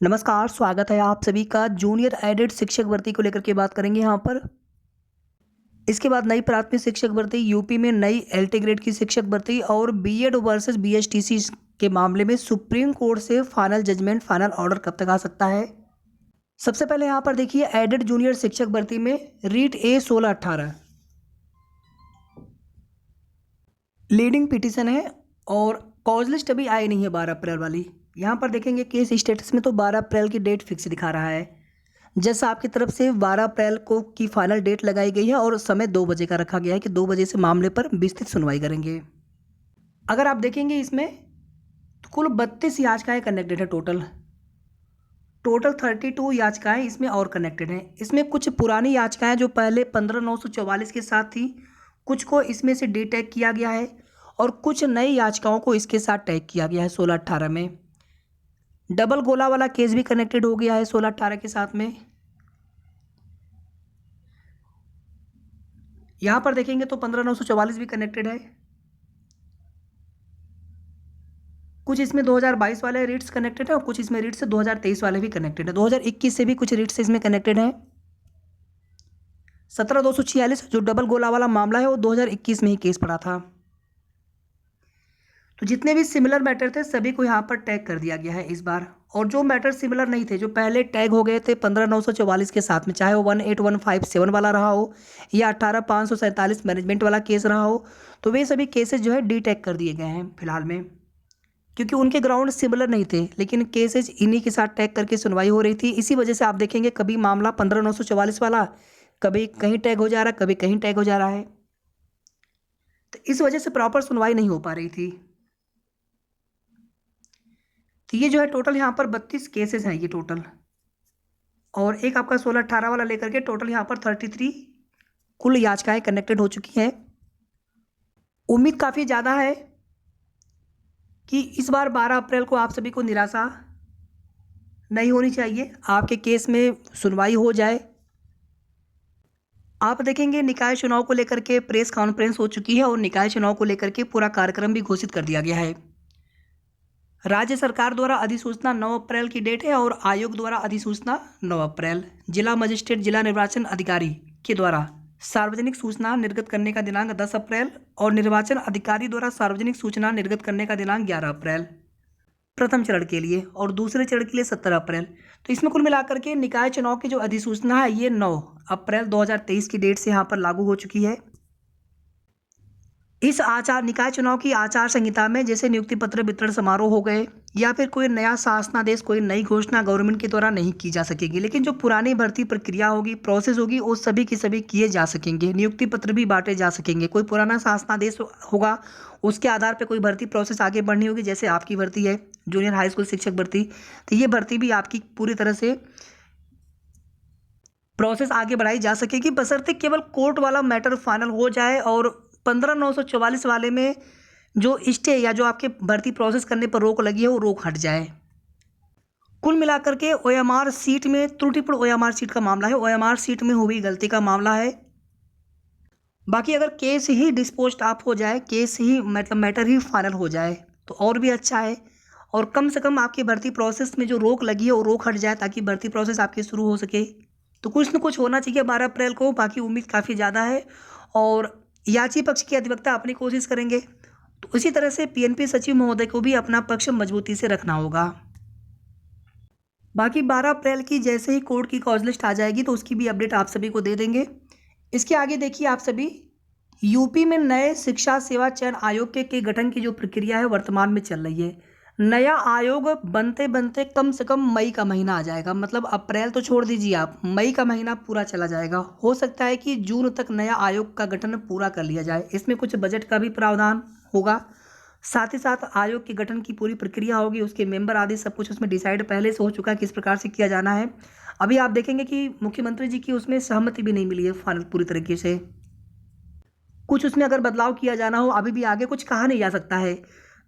नमस्कार, स्वागत है आप सभी का। जूनियर एडेड शिक्षक भर्ती को लेकर के बात करेंगे यहाँ पर। इसके बाद नई प्राथमिक शिक्षक भर्ती, यूपी में नई एलटी ग्रेड की शिक्षक भर्ती और बीएड वर्सेस बीएसटीसी के मामले में सुप्रीम कोर्ट से फाइनल जजमेंट, फाइनल ऑर्डर कब तक आ सकता है। सबसे पहले यहाँ पर देखिए, एडेड जूनियर शिक्षक भर्ती में रीट ए 16-18 लीडिंग पिटीशन है और कॉज लिस्ट अभी आई नहीं है 12 अप्रैल वाली। यहाँ पर देखेंगे केस स्टेटस में तो 12 अप्रैल की डेट फिक्स दिखा रहा है। जज साहब की तरफ से 12 अप्रैल को की फाइनल डेट लगाई गई है और समय 2 बजे का रखा गया है कि 2 बजे से मामले पर विस्तृत सुनवाई करेंगे। अगर आप देखेंगे इसमें तो कुल 32 याचिकाएं कनेक्टेड है। टोटल 32 याचिकाएं इसमें और कनेक्टेड हैं। इसमें कुछ पुरानी याचिकाएं जो पहले 15/944 के साथ थी, कुछ को इसमें से डीटैग किया गया है और कुछ नई याचिकाओं को इसके साथ टैग किया गया है। 16-18 में डबल गोला वाला केस भी कनेक्टेड हो गया है 16-18 के साथ में। यहां पर देखेंगे तो 15/944 भी कनेक्टेड है। कुछ इसमें 2022 वाले रीट्स कनेक्टेड है और कुछ इसमें रीट्स से 2023 वाले भी कनेक्टेड है। 2021 से भी कुछ रीट्स इसमें कनेक्टेड है। 17/246 जो डबल गोला वाला मामला है वो 2021 में ही केस पड़ा था। तो जितने भी सिमिलर मैटर थे सभी को यहाँ पर टैग कर दिया गया है इस बार। और जो मैटर सिमिलर नहीं थे, जो पहले टैग हो गए थे 15/944 के साथ में, चाहे वो 18157 वाला रहा हो या 18/547 मैनेजमेंट वाला केस रहा हो, तो वे सभी केसेस जो है डी टैग कर दिए गए हैं फिलहाल में, क्योंकि उनके ग्राउंड सिमिलर नहीं थे। लेकिन केसेज इन्हीं के साथ टैग करके सुनवाई हो रही थी। इसी वजह से आप देखेंगे कभी मामला 15/944 वाला कभी कहीं टैग हो जा रहा है, कभी कहीं टैग हो जा रहा है। तो इस वजह से प्रॉपर सुनवाई नहीं हो पा रही थी। तो ये जो है टोटल यहाँ पर 32 केसेस हैं ये टोटल, और एक आपका 16-18 वाला लेकर के टोटल यहाँ पर 33 कुल याचिकाएं कनेक्टेड हो चुकी हैं। उम्मीद काफ़ी ज़्यादा है कि इस बार 12 अप्रैल को आप सभी को निराशा नहीं होनी चाहिए, आपके केस में सुनवाई हो जाए। आप देखेंगे निकाय चुनाव को लेकर के प्रेस कॉन्फ्रेंस हो चुकी है और निकाय चुनाव को लेकर के पूरा कार्यक्रम भी घोषित कर दिया गया है। राज्य सरकार द्वारा अधिसूचना 9 अप्रैल की डेट है और आयोग द्वारा अधिसूचना 9 अप्रैल। जिला मजिस्ट्रेट, जिला निर्वाचन अधिकारी के द्वारा सार्वजनिक सूचना निर्गत करने का दिनांक 10 अप्रैल और निर्वाचन अधिकारी द्वारा सार्वजनिक सूचना निर्गत करने का दिनांक 11 अप्रैल प्रथम चरण के लिए, और दूसरे चरण के लिए 17 अप्रैल। तो इसमें कुल मिलाकर के निकाय चुनाव की जो अधिसूचना है ये 9 अप्रैल 2023 की डेट से यहाँ पर लागू हो चुकी है। इस आचार निकाय चुनाव की आचार संहिता में जैसे नियुक्ति पत्र वितरण समारोह हो गए या फिर कोई नया शासनादेश, कोई नई घोषणा गवर्नमेंट के द्वारा नहीं की जा सकेगी, लेकिन जो पुरानी भर्ती प्रक्रिया होगी, प्रोसेस होगी, वो सभी की सभी किए जा सकेंगे। नियुक्ति पत्र भी बांटे जा सकेंगे। कोई पुराना शासनादेश होगा, उसके आधार पर कोई भर्ती प्रोसेस आगे बढ़नी होगी। जैसे आपकी भर्ती है जूनियर हाई स्कूल शिक्षक भर्ती, तो ये भर्ती भी आपकी पूरी तरह से प्रोसेस आगे बढ़ाई जा सकेगी, बशर्ते केवल कोर्ट वाला मैटर फाइनल हो जाए और 15/944 वाले में जो स्टे या जो आपके भर्ती प्रोसेस करने पर रोक लगी है वो रोक हट जाए। कुल मिलाकर के ओएमआर सीट में त्रुटिपूर्ण ओएमआर सीट का मामला है, ओएमआर सीट में हुई गलती का मामला है। बाकी अगर केस ही डिस्पोज ऑफ हो जाए, केस ही मतलब मैटर ही फाइनल हो जाए तो और भी अच्छा है, और कम से कम आपकी भर्ती प्रोसेस में जो रोक लगी है वो रोक हट जाए ताकि भर्ती प्रोसेस आपकी शुरू हो सके। तो कुछ न कुछ होना चाहिए 12 अप्रैल को। बाकी उम्मीद काफ़ी ज़्यादा है और याची पक्ष के अधिवक्ता अपनी कोशिश करेंगे। तो इसी तरह से पीएनपी सचिव महोदय को भी अपना पक्ष मजबूती से रखना होगा। बाकी 12 अप्रैल की जैसे ही कोर्ट की कॉज लिस्ट आ जाएगी तो उसकी भी अपडेट आप सभी को दे देंगे। इसके आगे देखिए आप सभी, यूपी में नए शिक्षा सेवा चयन आयोग के गठन की जो प्रक्रिया है वर्तमान में चल रही है। नया आयोग बनते बनते कम से कम मई का महीना आ जाएगा, मतलब अप्रैल तो छोड़ दीजिए आप, मई का महीना पूरा चला जाएगा। हो सकता है कि जून तक नया आयोग का गठन पूरा कर लिया जाए। इसमें कुछ बजट का भी प्रावधान होगा, साथ ही साथ आयोग के गठन की पूरी प्रक्रिया होगी, उसके मेंबर आदि सब कुछ उसमें डिसाइड पहले से हो चुका है किस प्रकार से किया जाना है। अभी आप देखेंगे कि मुख्यमंत्री जी की उसमें सहमति भी नहीं मिली है फाइनल पूरी तरीके से। कुछ उसमें अगर बदलाव किया जाना हो, अभी भी आगे कुछ कहा नहीं जा सकता है।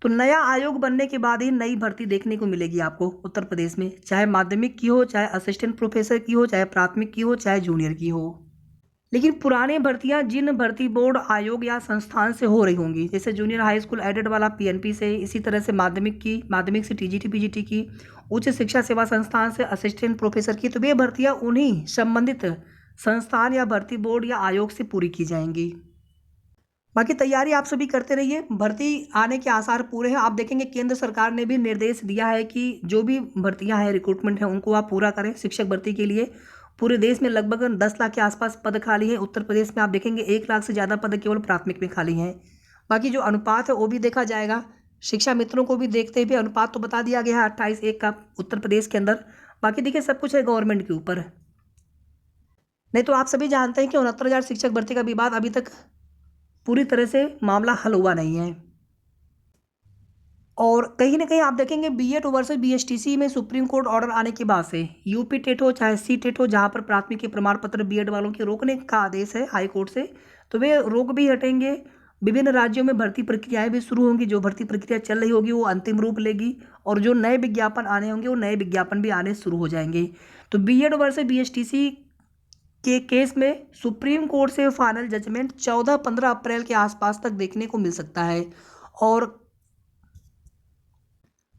तो नया आयोग बनने के बाद ही नई भर्ती देखने को मिलेगी आपको उत्तर प्रदेश में, चाहे माध्यमिक की हो, चाहे असिस्टेंट प्रोफेसर की हो, चाहे प्राथमिक की हो, चाहे जूनियर की हो। लेकिन पुराने भर्तियां जिन भर्ती बोर्ड आयोग या संस्थान से हो रही होंगी, जैसे जूनियर हाई स्कूल एडेड वाला पीएनपी से, इसी तरह से माध्यमिक से टीजीटी पीजीटी की, उच्च शिक्षा सेवा संस्थान से असिस्टेंट प्रोफेसर की, तो वे भर्तियां उन्हीं संबंधित संस्थान या भर्ती बोर्ड या आयोग से पूरी की जाएंगी। बाकी तैयारी आप सभी करते रहिए, भर्ती आने के आसार पूरे हैं। आप देखेंगे केंद्र सरकार ने भी निर्देश दिया है कि जो भी भर्तियां हैं, रिक्रूटमेंट है, उनको आप पूरा करें। शिक्षक भर्ती के लिए पूरे देश में लगभग 10 लाख के आसपास पद खाली हैं। उत्तर प्रदेश में आप देखेंगे 1 लाख से ज़्यादा पद केवल प्राथमिक में खाली हैं। बाकी जो अनुपात है वो भी देखा जाएगा, शिक्षा मित्रों को भी देखते हुए अनुपात तो बता दिया गया है 28:1 का उत्तर प्रदेश के अंदर। बाकी देखिए सब कुछ है गवर्नमेंट के ऊपर। नहीं तो आप सभी जानते हैं कि 69,000 शिक्षक भर्ती का विवाद अभी तक पूरी तरह से मामला हल हुआ नहीं है। और कहीं ना कहीं आप देखेंगे बीएड वर्सेस बीएसटीसी में सुप्रीम कोर्ट ऑर्डर आने के बाद से यूपी टेट हो चाहे सी टेट हो, जहां पर प्राथमिक के प्रमाण पत्र बीएड वालों के रोकने का आदेश है हाई कोर्ट से, तो वे रोक भी हटेंगे। विभिन्न राज्यों में भर्ती प्रक्रियाएं भी शुरू होंगी। जो भर्ती प्रक्रिया चल रही होगी वो अंतिम रूप लेगी, और जो नए विज्ञापन आने होंगे वो नए विज्ञापन भी आने शुरू हो जाएंगे। तो बीएड वर्सेस बीएसटीसी के केस में सुप्रीम कोर्ट से फाइनल जजमेंट 14-15 अप्रैल के आसपास तक देखने को मिल सकता है। और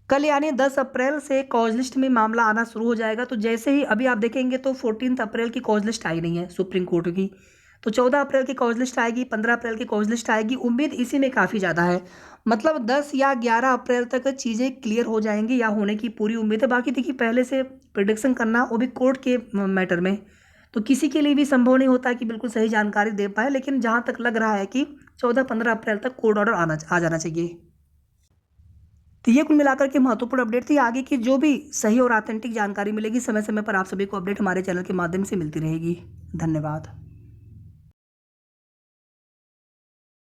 कल यानी 10 अप्रैल से कॉज लिस्ट में मामला आना शुरू हो जाएगा। तो जैसे ही अभी आप देखेंगे तो 14 अप्रैल की कॉज लिस्ट आई नहीं है सुप्रीम कोर्ट की, तो 14 अप्रैल की कॉज लिस्ट आएगी, 15 अप्रैल की कॉज लिस्ट आएगी। उम्मीद इसी में काफ़ी ज़्यादा है, मतलब 10 या 11 अप्रैल तक चीज़ें क्लियर हो जाएंगी या होने की पूरी उम्मीद है। बाकी देखिए पहले से प्रिडिक्शन करना, वो भी कोर्ट के मैटर में, तो किसी के लिए भी संभव नहीं होता कि बिल्कुल सही जानकारी दे पाए, लेकिन जहाँ तक लग रहा है कि 14-15 अप्रैल तक कोर्ट ऑर्डर आ जाना चाहिए। तो ये कुल मिलाकर के महत्वपूर्ण अपडेट थी। आगे की जो भी सही और ऑथेंटिक जानकारी मिलेगी समय समय पर आप सभी को अपडेट हमारे चैनल के माध्यम से मिलती रहेगी। धन्यवाद।